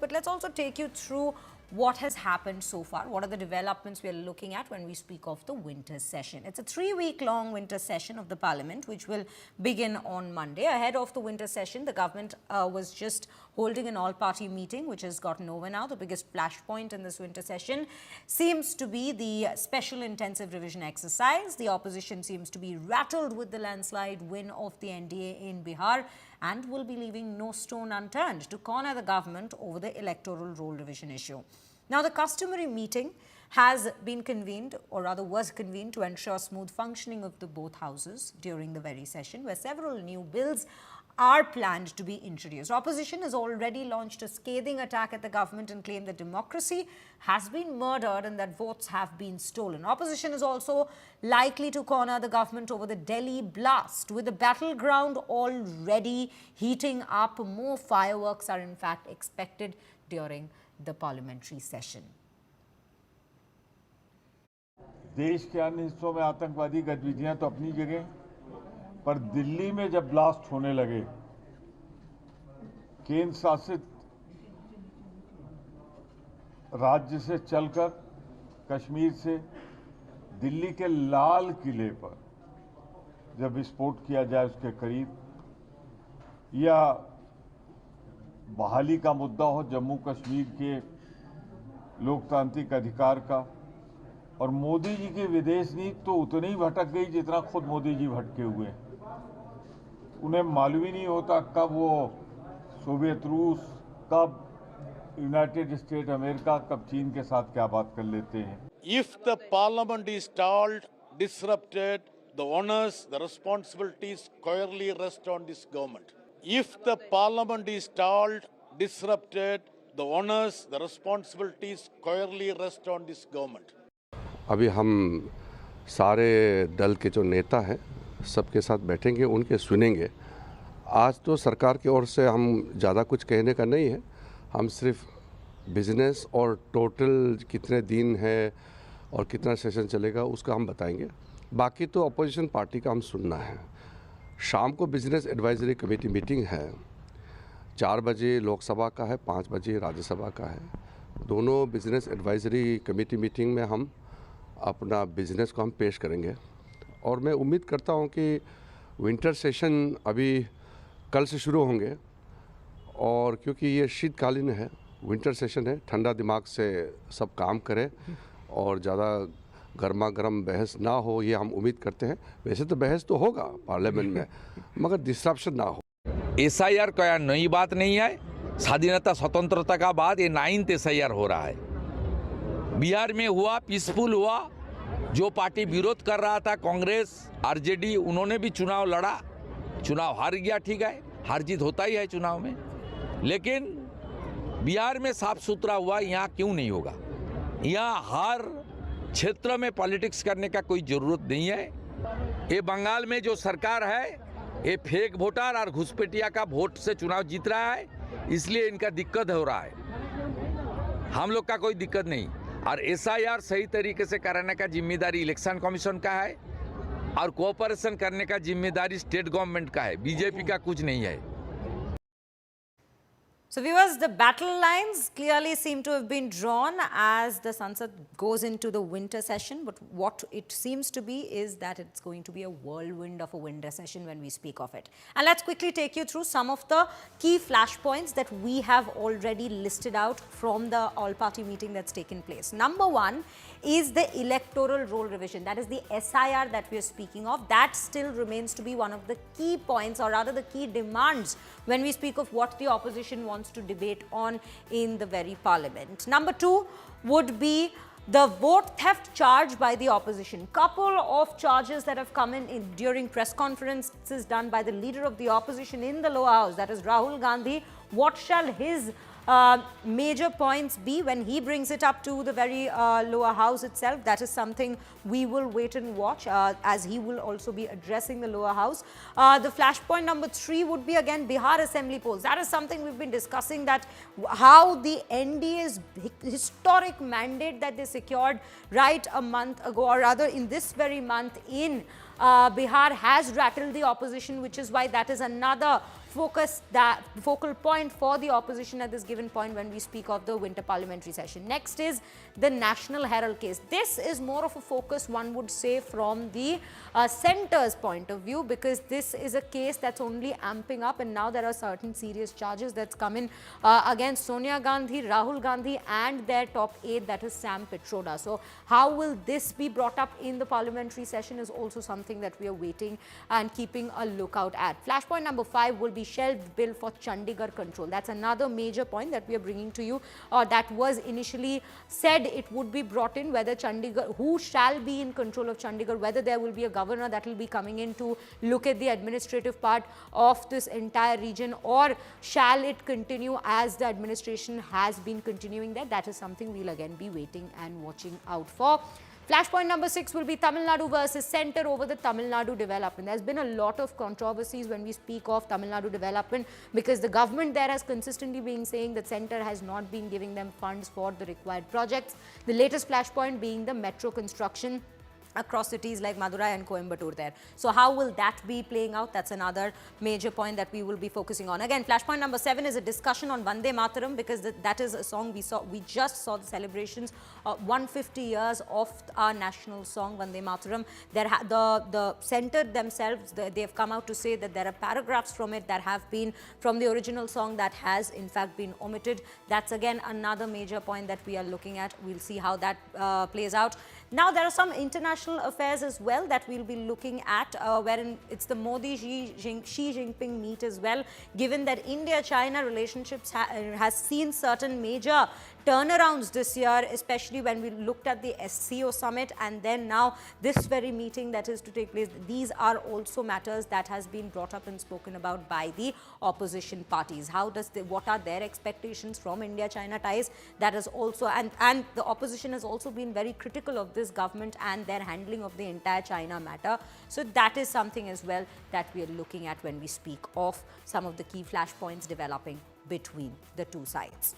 but let's also take you through what has happened so far. What are the developments we are looking at when we speak of the winter session? It's a 3-week-long winter session of the Parliament, which will begin on Monday. Ahead of the winter session, the government was just holding an all-party meeting, which has gotten over now. The biggest flashpoint in this winter session seems to be the special intensive revision exercise. The opposition seems to be rattled with the landslide win of the NDA in Bihar and will be leaving no stone unturned to corner the government over the electoral roll revision issue. Now, the customary meeting has been convened, or rather was convened, to ensure smooth functioning of the both houses during the very session, where several new bills are planned to be introduced. Opposition has already launched a scathing attack at the government and claimed that democracy has been murdered and that votes have been stolen. Opposition is also likely to corner the government over the Delhi blast, with the battleground already heating up. More fireworks are in fact expected during the parliamentary session. देश के अन्य हिस्सों में आतंकवादी गतिविधियां तो अपनी जगह, पर दिल्ली में जब ब्लास्ट होने लगे, केंद्र शासित राज्य से चलकर कश्मीर से दिल्ली के लाल किले पर जब विस्फोट किया जाए उसके करीब, या बहाली का मुद्दा हो जम्मू कश्मीर के लोकतांत्रिक अधिकार का, और मोदी जी की विदेश नीति तो उतनी ही भटक गई जितना खुद मोदी जी भटके हुए। उन्हें मालूम ही नहीं होता कब वो सोवियत रूस, कब यूनाइटेड स्टेट अमेरिका, कब चीन के साथ क्या बात कर लेते हैं। If the parliament is stalled, disrupted, the honors, the responsibilities squarely rest on this government. If the parliament is stalled, disrupted, the honors, the responsibilities squarely rest on this government. अभी हम सारे दल के जो नेता हैं सबके साथ बैठेंगे, उनके सुनेंगे। आज तो सरकार की ओर से हम ज़्यादा कुछ कहने का नहीं है, हम सिर्फ बिजनेस और टोटल कितने दिन है और कितना सेशन चलेगा उसका हम बताएंगे। बाकी तो अपोजिशन पार्टी का हम सुनना है। शाम को बिजनेस एडवाइजरी कमेटी मीटिंग है, 4 बजे लोकसभा का है, 5 बजे राज्यसभा का है। दोनों बिजनेस एडवाइजरी कमेटी मीटिंग में हम अपना बिजनेस को हम पेश करेंगे, और मैं उम्मीद करता हूं कि विंटर सेशन अभी कल से शुरू होंगे, और क्योंकि ये शीतकालीन है, विंटर सेशन है, ठंडा दिमाग से सब काम करें और ज़्यादा गर्मा गर्म बहस ना हो, ये हम उम्मीद करते हैं। वैसे तो बहस तो होगा पार्लियामेंट में, मगर डिस्ट्रप्शन ना हो। SIR कोई नई बात नहीं है। स्वाधीनता स्वतंत्रता का बाद ये 9th SIR हो रहा है। बिहार में हुआ, पीसफुल हुआ। जो पार्टी विरोध कर रहा था, कांग्रेस, RJD, उन्होंने भी चुनाव लड़ा, चुनाव हार गया। ठीक है, हार जीत होता ही है चुनाव में, लेकिन बिहार में साफ सुथरा हुआ। यहाँ क्यों नहीं होगा? यहाँ हर क्षेत्र में पॉलिटिक्स करने का कोई जरूरत नहीं है। ये बंगाल में जो सरकार है, ये फेक वोटर और घुसपैठिया का वोट से चुनाव जीत रहा है, इसलिए इनका दिक्कत हो रहा है। हम लोग का कोई दिक्कत नहीं। और SIR सही तरीके से कराने का जिम्मेदारी इलेक्शन कमीशन का है, और कोऑपरेशन करने का जिम्मेदारी स्टेट गवर्नमेंट का है, बीजेपी का कुछ नहीं है। So viewers, the battle lines clearly seem to have been drawn as the Sansad goes into the winter session, but what it seems to be is that it's going to be a whirlwind of a winter session when we speak of it. And let's quickly take you through some of the key flashpoints that we have already listed out from the all-party meeting that's taken place. Number one is the electoral roll revision. That is the SIR that we are speaking of. That still remains to be one of the key points, or rather the key demands, when we speak of what the opposition wants to debate on in the very parliament. Number two would be the vote theft charge by the opposition. Couple of charges that have come in during press conferences done by the leader of the opposition in the lower house, that is Rahul Gandhi. What shall his major points be when he brings it up to the very lower house itself? That is something we will wait and watch, as he will also be addressing the lower house. The flashpoint number 3 would be again Bihar assembly polls. That is something we've been discussing, that how the NDA's historic mandate that they secured right a month ago, or rather in this very month in Bihar, has rattled the opposition, which is why that is another focal point for the opposition at this given point when we speak of the winter parliamentary session. Next is the National Herald case. This is more of a focus, one would say, from the centre's point of view, because this is a case that's only amping up, and now there are certain serious charges that's come in against Sonia Gandhi, Rahul Gandhi and their top aide, that is Sam Pitroda. So how will this be brought up in the parliamentary session is also something that we are waiting and keeping a lookout at. Flashpoint number 5 will be shelved bill for Chandigarh control. That's another major point that we are bringing to you, that was initially said it would be brought in, whether Chandigarh, who shall be in control of Chandigarh, whether there will be a governor that will be coming in to look at the administrative part of this entire region, or shall it continue as the administration has been continuing there. That is something we'll again be waiting and watching out for. Flashpoint number 6 will be Tamil Nadu versus centre over the Tamil Nadu development. There's been a lot of controversies when we speak of Tamil Nadu development, because the government there has consistently been saying that centre has not been giving them funds for the required projects. The latest flashpoint being the metro construction across cities like Madurai and Coimbatore there. So how will that be playing out? That's another major point that we will be focusing on. Again, flashpoint number 7 is a discussion on Vande Mataram, because that is a song we just saw the celebrations 150 years of our national song Vande Mataram. The centre themselves, they have come out to say that there are paragraphs from it that have been from the original song that has in fact been omitted. That's again another major point that we are looking at. We'll see how that plays out. Now, there are some international affairs as well that we'll be looking at, wherein it's the Modi-Xi Jinping meet as well, given that India-China relationships has seen certain major turnarounds this year, especially when we looked at the SCO summit and then now this very meeting that is to take place. These are also matters that has been brought up and spoken about by the opposition parties. What are their expectations from India-China ties? That is also, and the opposition has also been very critical of this government and their handling of the entire China matter. So that is something as well that we are looking at when we speak of some of the key flashpoints developing between the two sides.